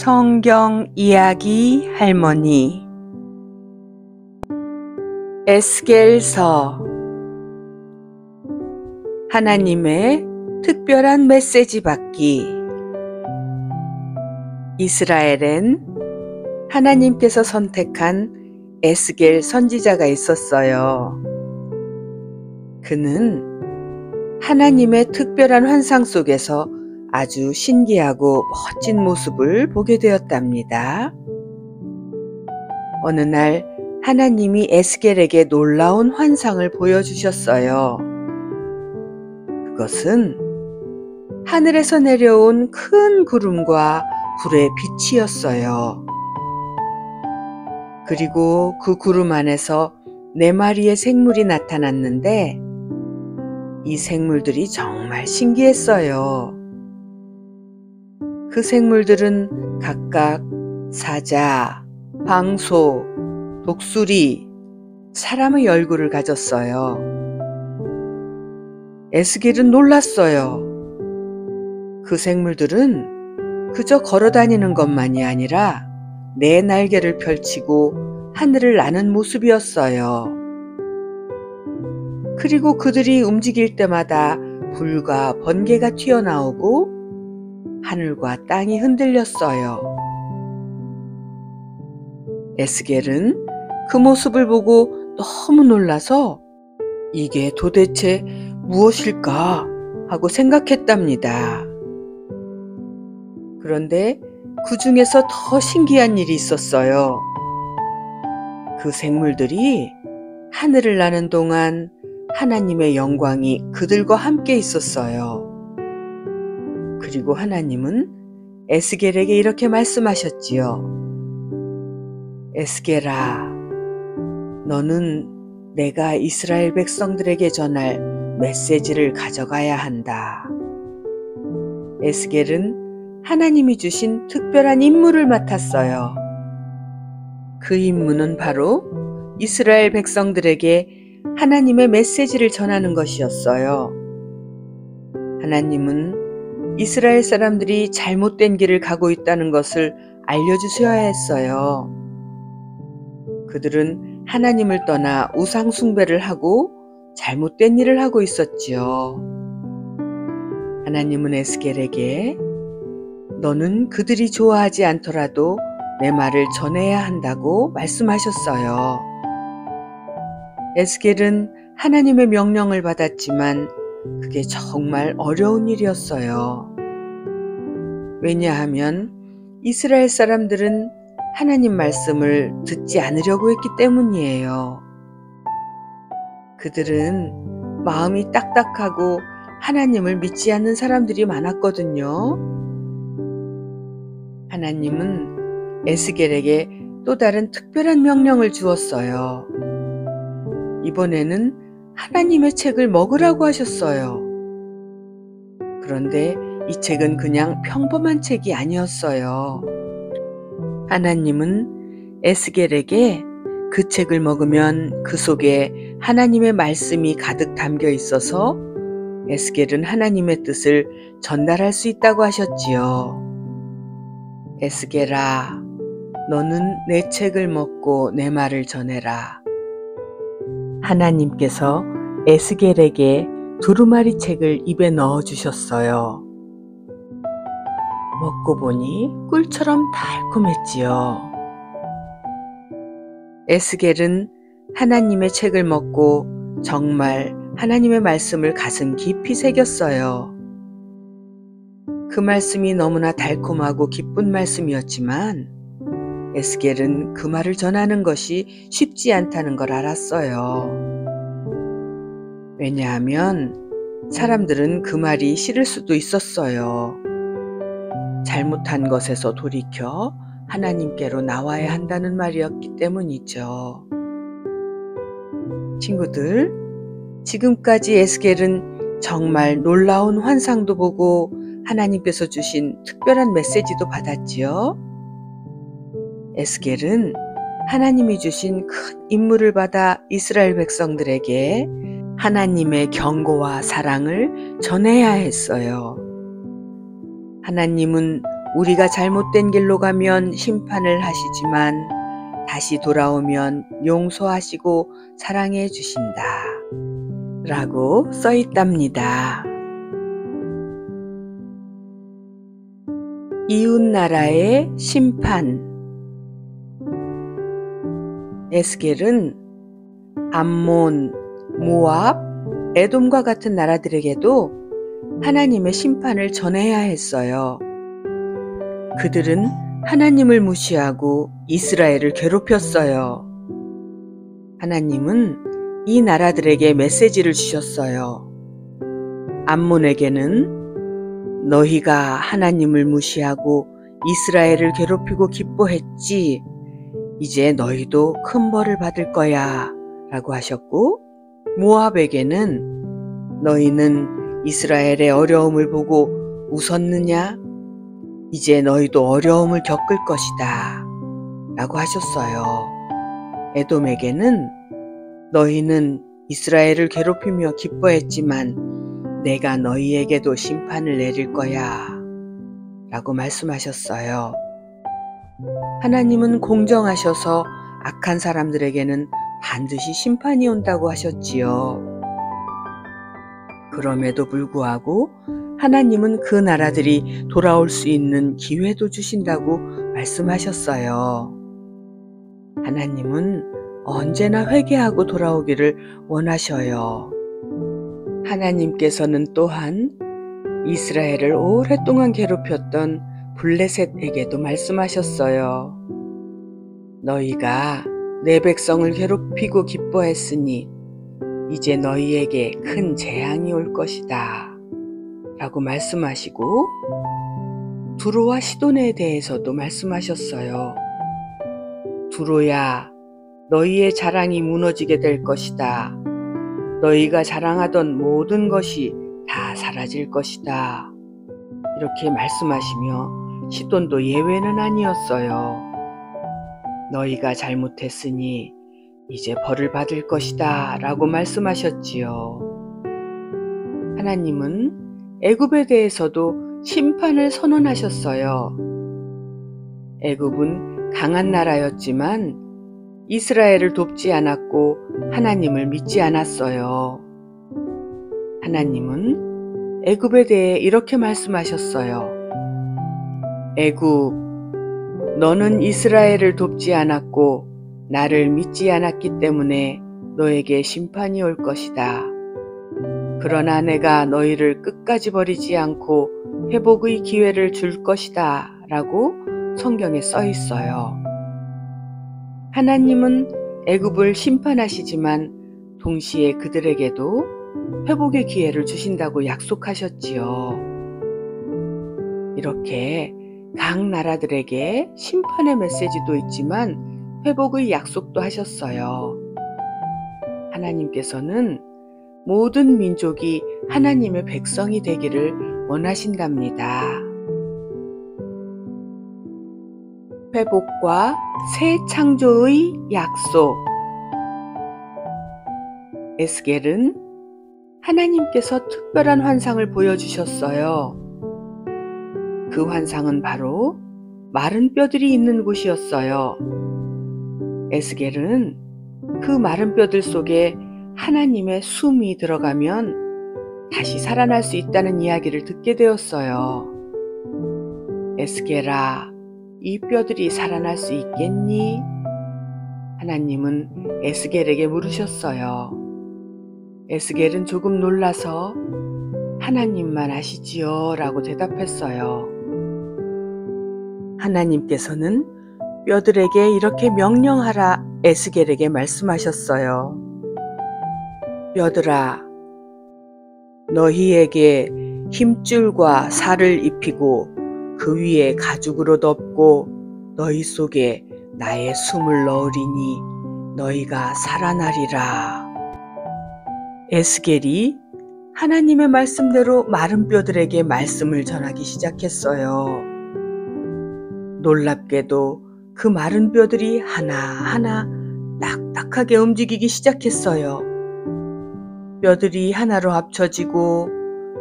성경 이야기 할머니 에스겔서 하나님의 특별한 메시지 받기. 이스라엘엔 하나님께서 선택한 에스겔 선지자가 있었어요. 그는 하나님의 특별한 환상 속에서 아주 신기하고 멋진 모습을 보게 되었답니다. 어느 날 하나님이 에스겔에게 놀라운 환상을 보여주셨어요. 그것은 하늘에서 내려온 큰 구름과 불의 빛이었어요. 그리고 그 구름 안에서 4마리의 생물이 나타났는데 이 생물들이 정말 신기했어요. 그 생물들은 각각 사자, 방소, 독수리, 사람의 얼굴을 가졌어요. 에스겔은 놀랐어요. 그 생물들은 그저 걸어다니는 것만이 아니라 4날개를 펼치고 하늘을 나는 모습이었어요. 그리고 그들이 움직일 때마다 불과 번개가 튀어나오고 하늘과 땅이 흔들렸어요. 에스겔은 그 모습을 보고 너무 놀라서 이게 도대체 무엇일까 하고 생각했답니다. 그런데 그 중에서 더 신기한 일이 있었어요. 그 생물들이 하늘을 나는 동안 하나님의 영광이 그들과 함께 있었어요. 그리고 하나님은 에스겔에게 이렇게 말씀하셨지요. 에스겔아, 너는 내가 이스라엘 백성들에게 전할 메시지를 가져가야 한다. 에스겔은 하나님이 주신 특별한 임무를 맡았어요. 그 임무는 바로 이스라엘 백성들에게 하나님의 메시지를 전하는 것이었어요. 하나님은 이스라엘 사람들이 잘못된 길을 가고 있다는 것을 알려주셔야 했어요. 그들은 하나님을 떠나 우상 숭배를 하고 잘못된 일을 하고 있었지요. 하나님은 에스겔에게 너는 그들이 좋아하지 않더라도 내 말을 전해야 한다고 말씀하셨어요. 에스겔은 하나님의 명령을 받았지만 그게 정말 어려운 일이었어요. 왜냐하면 이스라엘 사람들은 하나님 말씀을 듣지 않으려고 했기 때문이에요. 그들은 마음이 딱딱하고 하나님을 믿지 않는 사람들이 많았거든요. 하나님은 에스겔에게 또 다른 특별한 명령을 주었어요. 이번에는 하나님의 책을 먹으라고 하셨어요. 그런데 이 책은 그냥 평범한 책이 아니었어요. 하나님은 에스겔에게 그 책을 먹으면 그 속에 하나님의 말씀이 가득 담겨 있어서 에스겔은 하나님의 뜻을 전달할 수 있다고 하셨지요. 에스겔아, 너는 내 책을 먹고 내 말을 전해라. 하나님께서 에스겔에게 두루마리 책을 입에 넣어 주셨어요. 먹고 보니 꿀처럼 달콤했지요. 에스겔은 하나님의 책을 먹고 정말 하나님의 말씀을 가슴 깊이 새겼어요. 그 말씀이 너무나 달콤하고 기쁜 말씀이었지만 에스겔은 그 말을 전하는 것이 쉽지 않다는 걸 알았어요. 왜냐하면 사람들은 그 말이 싫을 수도 있었어요. 잘못한 것에서 돌이켜 하나님께로 나와야 한다는 말이었기 때문이죠. 친구들, 지금까지 에스겔은 정말 놀라운 환상도 보고 하나님께서 주신 특별한 메시지도 받았지요. 에스겔은 하나님이 주신 큰 임무를 받아 이스라엘 백성들에게 하나님의 경고와 사랑을 전해야 했어요. 하나님은 우리가 잘못된 길로 가면 심판을 하시지만 다시 돌아오면 용서하시고 사랑해 주신다. 라고 써 있답니다. 이웃나라의 심판. 에스겔은 암몬, 모압, 에돔과 같은 나라들에게도 하나님의 심판을 전해야 했어요. 그들은 하나님을 무시하고 이스라엘을 괴롭혔어요. 하나님은 이 나라들에게 메시지를 주셨어요. 암몬에게는 너희가 하나님을 무시하고 이스라엘을 괴롭히고 기뻐했지. 이제 너희도 큰 벌을 받을 거야 라고 하셨고, 모압에게는 너희는 이스라엘의 어려움을 보고 웃었느냐? 이제 너희도 어려움을 겪을 것이다 라고 하셨어요. 에돔에게는 너희는 이스라엘을 괴롭히며 기뻐했지만 내가 너희에게도 심판을 내릴 거야 라고 말씀하셨어요. 하나님은 공정하셔서 악한 사람들에게는 반드시 심판이 온다고 하셨지요. 그럼에도 불구하고 하나님은 그 나라들이 돌아올 수 있는 기회도 주신다고 말씀하셨어요. 하나님은 언제나 회개하고 돌아오기를 원하셔요. 하나님께서는 또한 이스라엘을 오랫동안 괴롭혔던 블레셋에게도 말씀하셨어요. 너희가 내 백성을 괴롭히고 기뻐했으니 이제 너희에게 큰 재앙이 올 것이다 라고 말씀하시고, 두로와 시돈에 대해서도 말씀하셨어요. 두로야, 너희의 자랑이 무너지게 될 것이다. 너희가 자랑하던 모든 것이 다 사라질 것이다. 이렇게 말씀하시며 시돈도 예외는 아니었어요. 너희가 잘못했으니 이제 벌을 받을 것이다 라고 말씀하셨지요. 하나님은 애굽에 대해서도 심판을 선언하셨어요. 애굽은 강한 나라였지만 이스라엘을 돕지 않았고 하나님을 믿지 않았어요. 하나님은 애굽에 대해 이렇게 말씀하셨어요. 애굽, 너는 이스라엘을 돕지 않았고 나를 믿지 않았기 때문에 너에게 심판이 올 것이다. 그러나 내가 너희를 끝까지 버리지 않고 회복의 기회를 줄 것이다 라고 성경에 써 있어요. 하나님은 애굽을 심판하시지만 동시에 그들에게도 회복의 기회를 주신다고 약속하셨지요. 이렇게 각 나라들에게 심판의 메시지도 있지만 회복의 약속도 하셨어요. 하나님께서는 모든 민족이 하나님의 백성이 되기를 원하신답니다. 회복과 새 창조의 약속. 에스겔은 하나님께서 특별한 환상을 보여주셨어요. 그 환상은 바로 마른 뼈들이 있는 곳이었어요. 에스겔은 그 마른 뼈들 속에 하나님의 숨이 들어가면 다시 살아날 수 있다는 이야기를 듣게 되었어요. 에스겔아, 이 뼈들이 살아날 수 있겠니? 하나님은 에스겔에게 물으셨어요. 에스겔은 조금 놀라서 하나님만 아시지요 라고 대답했어요. 하나님께서는 뼈들에게 이렇게 명령하라 에스겔에게 말씀하셨어요. 뼈들아, 너희에게 힘줄과 살을 입히고 그 위에 가죽으로 덮고 너희 속에 나의 숨을 넣으리니 너희가 살아나리라. 에스겔이 하나님의 말씀대로 마른 뼈들에게 말씀을 전하기 시작했어요. 놀랍게도 그 마른 뼈들이 하나하나 딱딱하게 움직이기 시작했어요. 뼈들이 하나로 합쳐지고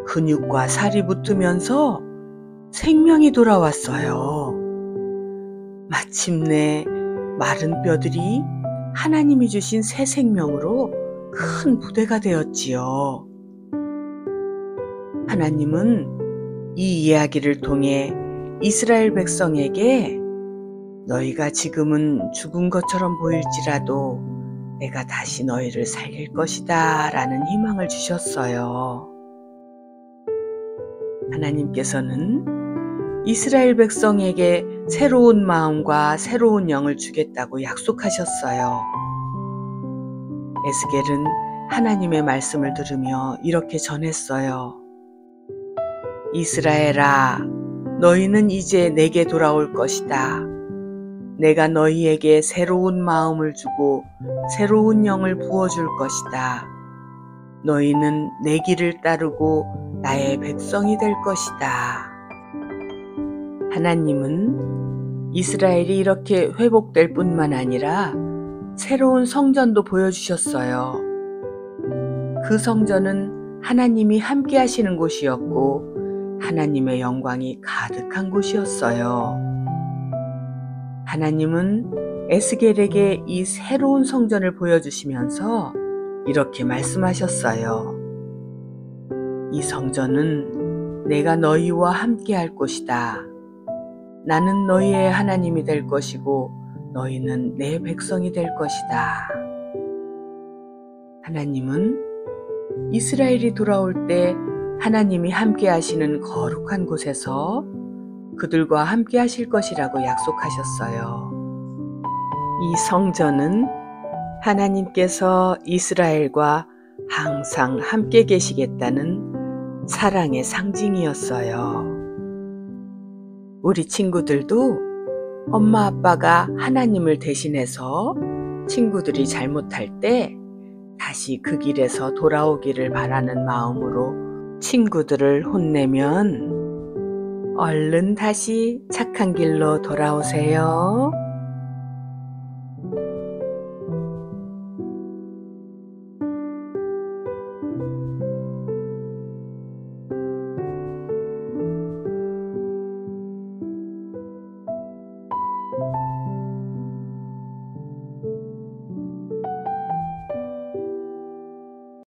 근육과 살이 붙으면서 생명이 돌아왔어요. 마침내 마른 뼈들이 하나님이 주신 새 생명으로 큰 부대가 되었지요. 하나님은 이 이야기를 통해 이스라엘 백성에게 너희가 지금은 죽은 것처럼 보일지라도 내가 다시 너희를 살릴 것이다 라는 희망을 주셨어요. 하나님께서는 이스라엘 백성에게 새로운 마음과 새로운 영을 주겠다고 약속하셨어요. 에스겔은 하나님의 말씀을 들으며 이렇게 전했어요. 이스라엘아, 너희는 이제 내게 돌아올 것이다. 내가 너희에게 새로운 마음을 주고 새로운 영을 부어줄 것이다. 너희는 내 길을 따르고 나의 백성이 될 것이다. 하나님은 이스라엘이 이렇게 회복될 뿐만 아니라 새로운 성전도 보여주셨어요. 그 성전은 하나님이 함께 하시는 곳이었고 하나님의 영광이 가득한 곳이었어요. 하나님은 에스겔에게 이 새로운 성전을 보여주시면서 이렇게 말씀하셨어요. 이 성전은 내가 너희와 함께 할 곳이다. 나는 너희의 하나님이 될 것이고 너희는 내 백성이 될 것이다. 하나님은 이스라엘이 돌아올 때 하나님이 함께 하시는 거룩한 곳에서 그들과 함께 하실 것이라고 약속하셨어요. 이 성전은 하나님께서 이스라엘과 항상 함께 계시겠다는 사랑의 상징이었어요. 우리 친구들도 엄마 아빠가 하나님을 대신해서 친구들이 잘못할 때 다시 그 길에서 돌아오기를 바라는 마음으로 친구들을 혼내면 얼른 다시 착한 길로 돌아오세요.